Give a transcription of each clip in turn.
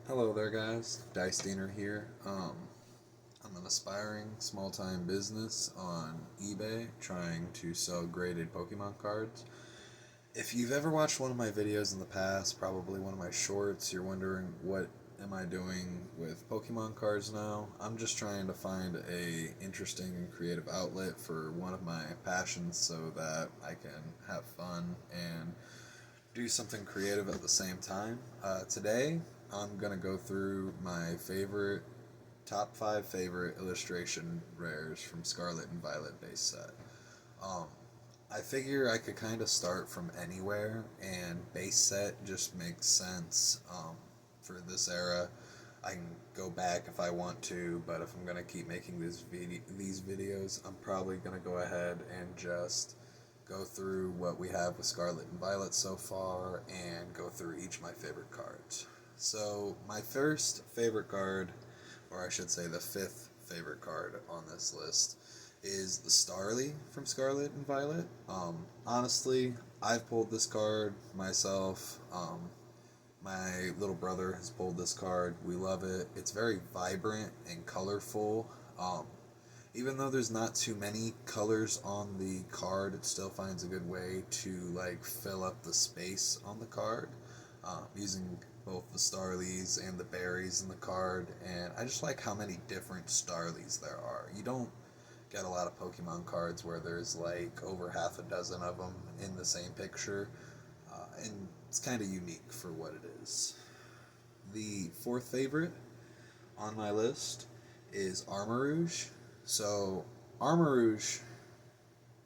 Hello there, guys. Dicedeaner here. I'm an aspiring small-time business on eBay trying to sell graded Pokemon cards. If you've ever watched one of my videos in the past, probably one of my shorts, you're wondering what am I doing with Pokemon cards now? I'm just trying to find a interesting and creative outlet for one of my passions so that I can have fun and do something creative at the same time. Today, I'm going to go through my top five favorite illustration rares from Scarlet and Violet base set. Um, I figure I could kind of start from anywhere, and base set just makes sense for this era. I can go back if I want to, but if I'm going to keep making these videos, I'm probably going to go ahead and just go through what we have with Scarlet and Violet so far and go through each of my favorite cards. So, my first favorite card, or I should say the fifth favorite card on this list, is the Starly from Scarlet and Violet. Honestly, I've pulled this card myself. My little brother has pulled this card. We love it. It's very vibrant and colorful. Even though there's not too many colors on the card, it still finds a good way to like fill up the space on the card, using both the Starlies and the berries in the card. And I just like how many different Starlies there are. You don't get a lot of Pokemon cards where there's like over half a dozen of them in the same picture, and it's kind of unique for what it is. The fourth favorite on my list is Armarouge. So, Armarouge,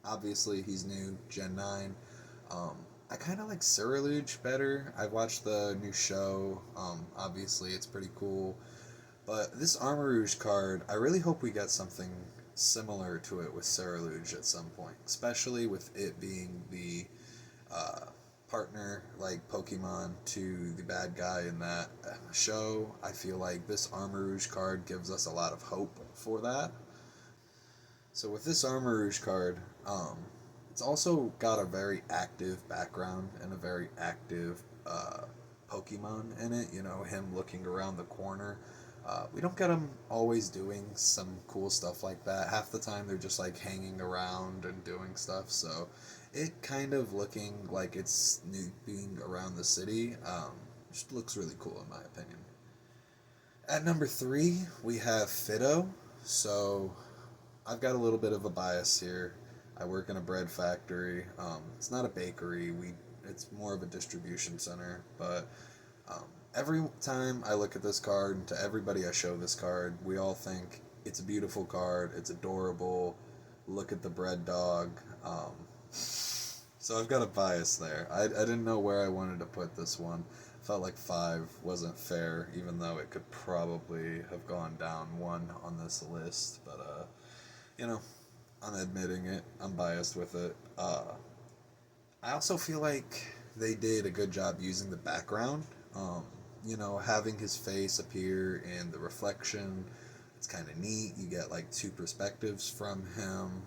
obviously, he's new, Gen 9. Um, I kind of like Ceruledge better. I've watched the new show. Obviously, it's pretty cool. But this Armarouge card, I really hope we get something similar to it with Ceruledge at some point, especially with it being the uh, partner like Pokemon to the bad guy in that show. I feel like this Armarouge card gives us a lot of hope for that. So with this Armarouge card, it's also got a very active background and a very active Pokemon in it. You know, him looking around the corner. We don't get him always doing some cool stuff like that. Half the time they're just like hanging around and doing stuff. So it kind of looking like it's snooping around the city just looks really cool in my opinion. At number three, we have Fido. So I've got a little bit of a bias here. I work in a bread factory. It's not a bakery. It's more of a distribution center. But um, every time I look at this card, and to everybody I show this card, we all think it's a beautiful card. It's adorable. Look at the bread dog. So I've got a bias there. I didn't know where I wanted to put this one. Felt like five wasn't fair, even though it could probably have gone down one on this list. But you know, I'm admitting it. I'm biased with it. I also feel like they did a good job using the background. Um, having his face appear in the reflection, it's kind of neat. You get like two perspectives from him.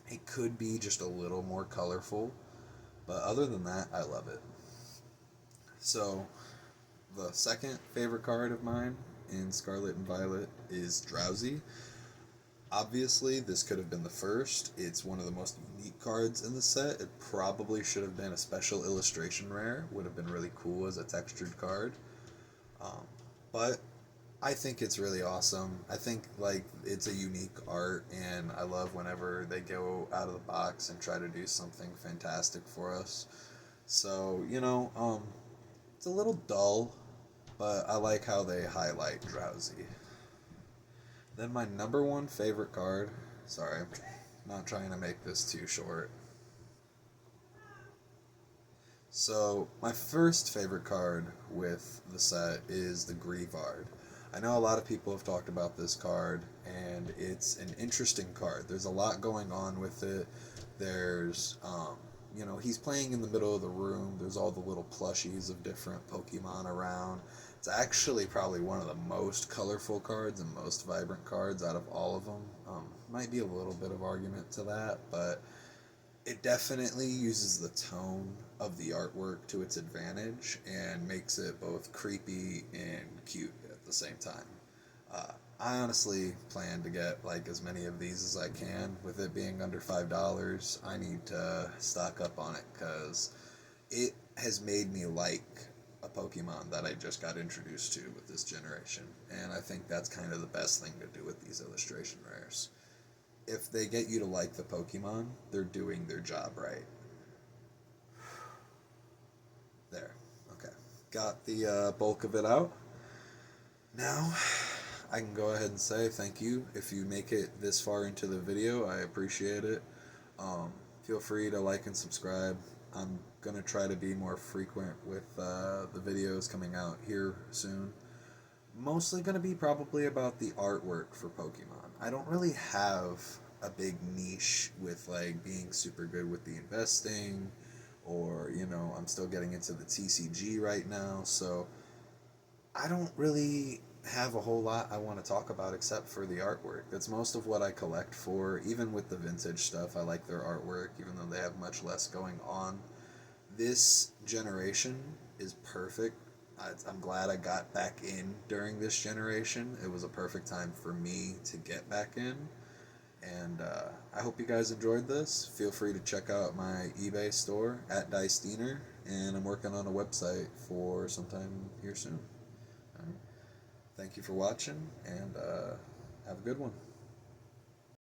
It could be just a little more colorful, but other than that, I love it. So, the second favorite card of mine in Scarlet and Violet is Drowsy. Obviously, this could have been the first. It's one of the most unique cards in the set. It probably should have been a special illustration rare. Would have been really cool as a textured card. Um, but I think it's really awesome. I think like it's a unique art, and I love whenever they go out of the box and try to do something fantastic for us. So it's a little dull, but I like how they highlight Drowsy. Then my number one favorite card. Sorry, I'm not trying to make this too short. So, my first favorite card with the set is the Grievard. I know a lot of people have talked about this card, and it's an interesting card. There's a lot going on with it. There's, he's playing in the middle of the room. There's all the little plushies of different Pokemon around. It's actually probably one of the most colorful cards and most vibrant cards out of all of them. Might be a little bit of argument to that, but it definitely uses the tone of the artwork to its advantage and makes it both creepy and cute at the same time. I honestly plan to get like as many of these as I can. With it being under $5, I need to stock up on it because it has made me like a Pokemon that I just got introduced to with this generation, and I think that's kind of the best thing to do with these illustration rares. If they get you to like the Pokemon, they're doing their job right. There. Okay. Got the bulk of it out. Now, I can go ahead and say thank you. If you make it this far into the video, I appreciate it. Feel free to like and subscribe. I'm going to try to be more frequent with the videos coming out here soon. Mostly going to be probably about the artwork for Pokemon. I don't really have a big niche with like being super good with the investing, or I'm still getting into the TCG right now, so I don't really have a whole lot I want to talk about except for the artwork. That's most of what I collect for. Even with the vintage stuff, I like their artwork, even though they have much less going on. This generation is perfect. I'm glad I got back in during this generation. It was a perfect time for me to get back in. And I hope you guys enjoyed this. Feel free to check out my eBay store at Dicedeaner, and I'm working on a website for sometime here soon. All right. Thank you for watching, and have a good one.